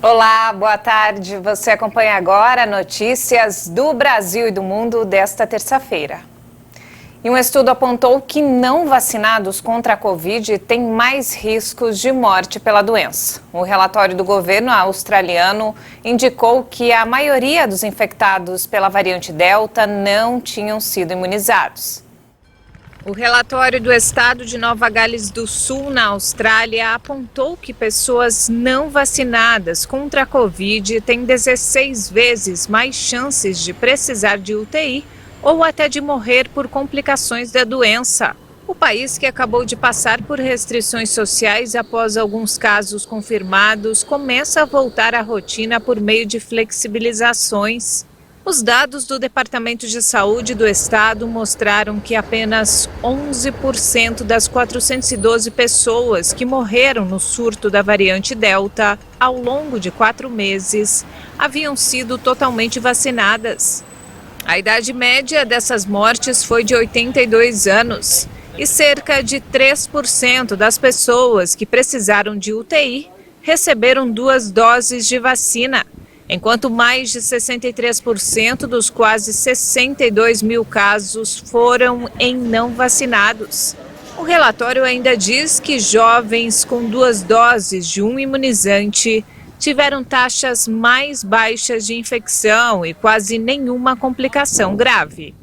Olá, boa tarde. Você acompanha agora notícias do Brasil e do mundo desta terça-feira. E um estudo apontou que não vacinados contra a Covid têm mais riscos de morte pela doença. O relatório do governo australiano indicou que a maioria dos infectados pela variante Delta não tinham sido imunizados. O relatório do estado de Nova Gales do Sul, na Austrália, apontou que pessoas não vacinadas contra a Covid têm 16 vezes mais chances de precisar de UTI ou até de morrer por complicações da doença. O país, que acabou de passar por restrições sociais após alguns casos confirmados, começa a voltar à rotina por meio de flexibilizações. Os dados do Departamento de Saúde do Estado mostraram que apenas 11% das 412 pessoas que morreram no surto da variante Delta ao longo de 4 meses haviam sido totalmente vacinadas. A idade média dessas mortes foi de 82 anos e cerca de 3% das pessoas que precisaram de UTI receberam 2 doses de vacina, enquanto mais de 63% dos quase 62 mil casos foram em não vacinados. O relatório ainda diz que jovens com 2 doses de um imunizante tiveram taxas mais baixas de infecção e quase nenhuma complicação grave.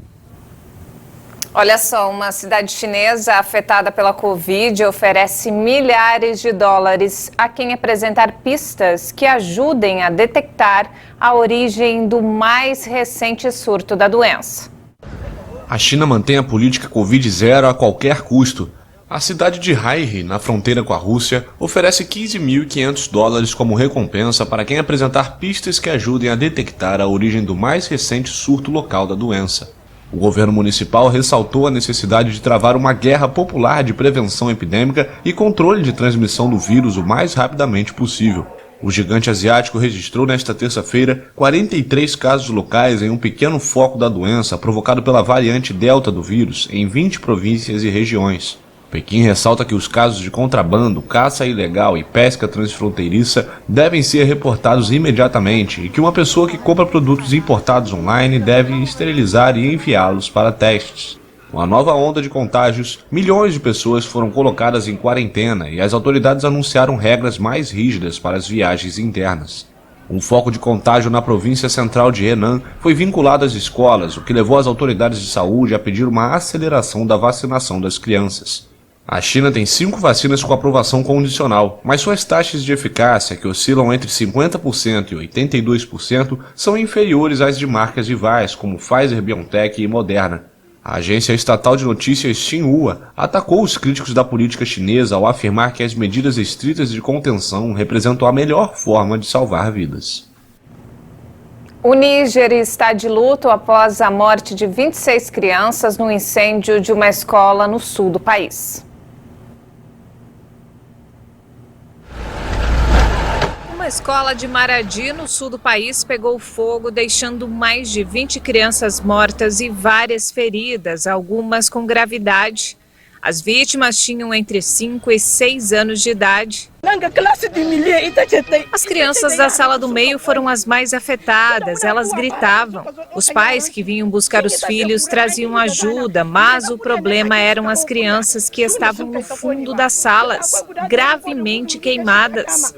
Olha só, uma cidade chinesa afetada pela Covid oferece milhares de dólares a quem apresentar pistas que ajudem a detectar a origem do mais recente surto da doença. A China mantém a política Covid-0 a qualquer custo. A cidade de Haihe, na fronteira com a Rússia, oferece 15.500 dólares como recompensa para quem apresentar pistas que ajudem a detectar a origem do mais recente surto local da doença. O governo municipal ressaltou a necessidade de travar uma guerra popular de prevenção epidêmica e controle de transmissão do vírus o mais rapidamente possível. O gigante asiático registrou nesta terça-feira 43 casos locais em um pequeno foco da doença provocado pela variante Delta do vírus em 20 províncias e regiões. Pequim ressalta que os casos de contrabando, caça ilegal e pesca transfronteiriça devem ser reportados imediatamente e que uma pessoa que compra produtos importados online deve esterilizar e enviá-los para testes. Com a nova onda de contágios, milhões de pessoas foram colocadas em quarentena e as autoridades anunciaram regras mais rígidas para as viagens internas. Um foco de contágio na província central de Henan foi vinculado às escolas, o que levou as autoridades de saúde a pedir uma aceleração da vacinação das crianças. A China tem 5 vacinas com aprovação condicional, mas suas taxas de eficácia, que oscilam entre 50% e 82%, são inferiores às de marcas rivais, como Pfizer-BioNTech e Moderna. A agência estatal de notícias Xinhua atacou os críticos da política chinesa ao afirmar que as medidas estritas de contenção representam a melhor forma de salvar vidas. O Níger está de luto após a morte de 26 crianças no incêndio de uma escola no sul do país. Uma escola de Maradi, no sul do país, pegou fogo, deixando mais de 20 crianças mortas e várias feridas, algumas com gravidade. As vítimas tinham entre 5 e 6 anos de idade. As crianças da sala do meio foram as mais afetadas, elas gritavam. Os pais que vinham buscar os filhos traziam ajuda, mas o problema eram as crianças que estavam no fundo das salas, gravemente queimadas.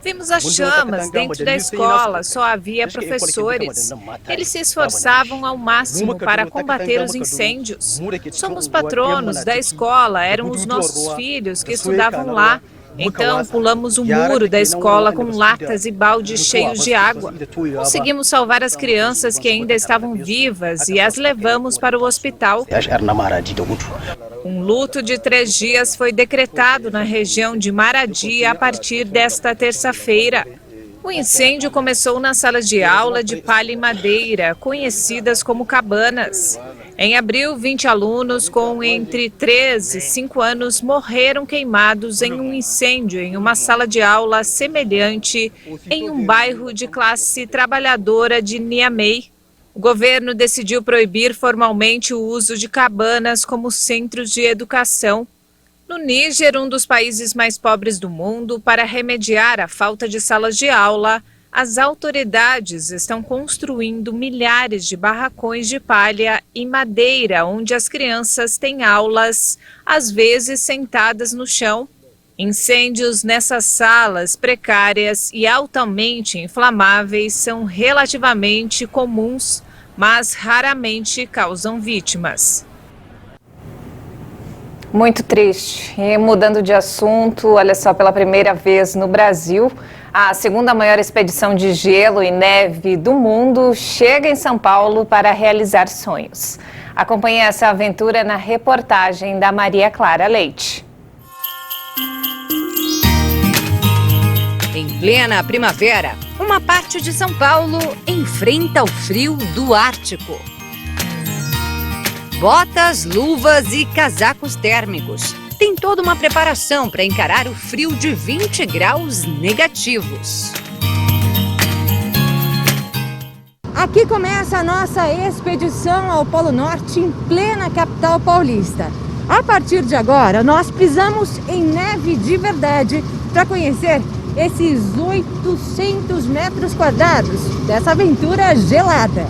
Vimos as chamas dentro da escola, só havia professores. Eles se esforçavam ao máximo para combater os incêndios. Somos patronos da escola, eram os nossos filhos que estudavam lá. Então, pulamos o muro da escola com latas e baldes cheios de água. Conseguimos salvar as crianças que ainda estavam vivas e as levamos para o hospital. Um luto de 3 dias foi decretado na região de Maradi a partir desta terça-feira. O incêndio começou na sala de aula de palha e madeira, conhecidas como cabanas. Em abril, 20 alunos com entre 3 e 5 anos morreram queimados em um incêndio em uma sala de aula semelhante em um bairro de classe trabalhadora de Niamey. O governo decidiu proibir formalmente o uso de cabanas como centros de educação. No Níger, um dos países mais pobres do mundo, para remediar a falta de salas de aula, as autoridades estão construindo milhares de barracões de palha e madeira, onde as crianças têm aulas, às vezes sentadas no chão. Incêndios nessas salas precárias e altamente inflamáveis são relativamente comuns, mas raramente causam vítimas. Muito triste. E mudando de assunto, olha só, pela primeira vez no Brasil, a segunda maior expedição de gelo e neve do mundo chega em São Paulo para realizar sonhos. Acompanhe essa aventura na reportagem da Maria Clara Leite. Em plena primavera, uma parte de São Paulo enfrenta o frio do Ártico. Botas, luvas e casacos térmicos. Tem toda uma preparação para encarar o frio de 20 graus negativos. Aqui começa a nossa expedição ao Polo Norte em plena capital paulista. A partir de agora, nós pisamos em neve de verdade para conhecer esses 800 metros quadrados dessa aventura gelada.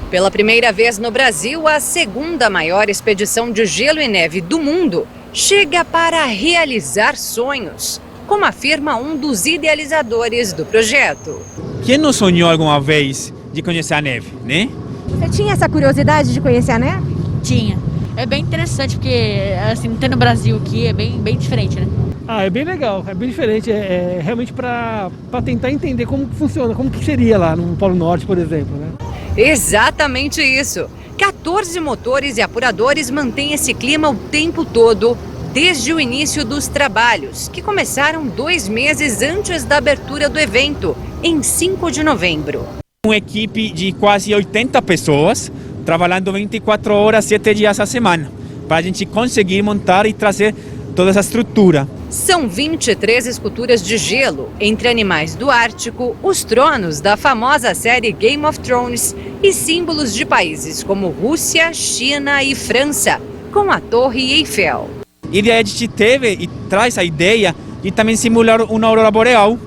Pela primeira vez no Brasil, a segunda maior expedição de gelo e neve do mundo chega para realizar sonhos, como afirma um dos idealizadores do projeto. Quem não sonhou alguma vez de conhecer a neve, né? Você tinha essa curiosidade de conhecer a neve? Tinha. É bem interessante porque, assim, não tem no Brasil aqui, é bem diferente, né? É bem legal, é bem diferente, é realmente para tentar entender como funciona, como que seria lá no Polo Norte, por exemplo, né? Exatamente isso. 14 motores e apuradores mantêm esse clima o tempo todo, desde o início dos trabalhos, que começaram 2 meses antes da abertura do evento, em 5 de novembro. Uma equipe de quase 80 pessoas, trabalhando 24 horas, 7 dias a semana, para a gente conseguir montar e trazer toda essa estrutura. São 23 esculturas de gelo, entre animais do Ártico, os tronos da famosa série Game of Thrones e símbolos de países como Rússia, China e França, com a Torre Eiffel. E a gente teve e traz a ideia de também simular uma aurora boreal,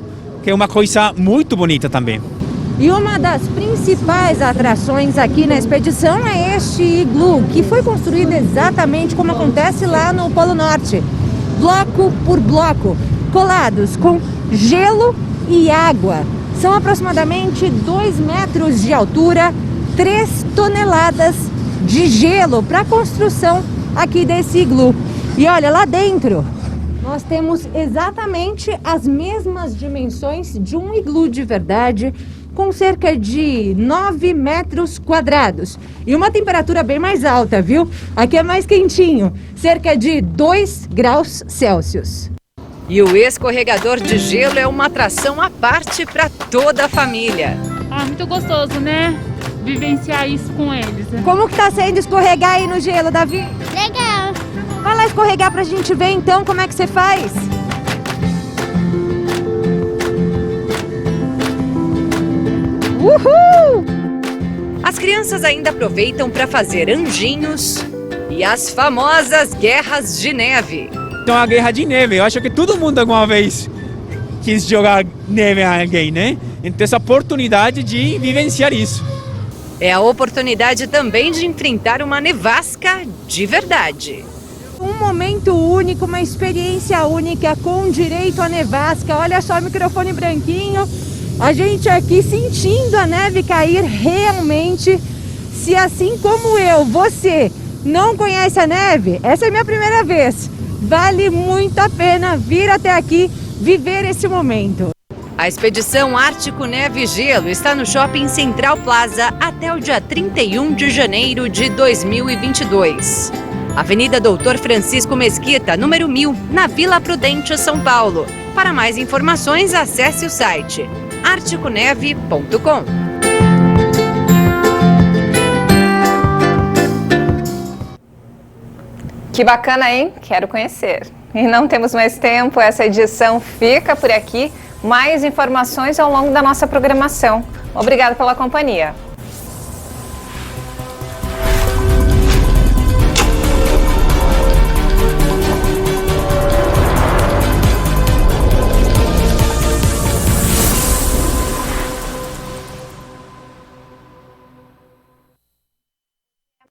que é uma coisa muito bonita também. E uma das principais atrações aqui na expedição é este iglu, que foi construído exatamente como acontece lá no Polo Norte. Bloco por bloco, colados com gelo e água. São aproximadamente 2 metros de altura, 3 toneladas de gelo para a construção aqui desse iglu. E olha, lá dentro nós temos exatamente as mesmas dimensões de um iglu de verdade, com cerca de 9 metros quadrados. E uma temperatura bem mais alta, viu? Aqui é mais quentinho, cerca de 2 graus Celsius. E o escorregador de gelo é uma atração à parte para toda a família. Muito gostoso, né? Vivenciar isso com eles. Né? Como que tá sendo escorregar aí no gelo, Davi? Legal. Vai lá escorregar pra gente ver então como é que você faz. Uhul! As crianças ainda aproveitam para fazer anjinhos e as famosas guerras de neve. Então a guerra de neve, eu acho que todo mundo alguma vez quis jogar neve a alguém, né? Então essa oportunidade de vivenciar isso. É a oportunidade também de enfrentar uma nevasca de verdade. Um momento único, uma experiência única com direito à nevasca. Olha só o microfone branquinho. A gente aqui sentindo a neve cair realmente. Se assim como eu, você não conhece a neve, essa é a minha primeira vez. Vale muito a pena vir até aqui, viver esse momento. A expedição Ártico Neve e Gelo está no Shopping Central Plaza até o dia 31 de janeiro de 2022. Avenida Doutor Francisco Mesquita, número 1000, na Vila Prudente, São Paulo. Para mais informações, acesse o site articoneve.com. Que bacana, hein? Quero conhecer. E não temos mais tempo, essa edição fica por aqui. Mais informações ao longo da nossa programação. Obrigada pela companhia.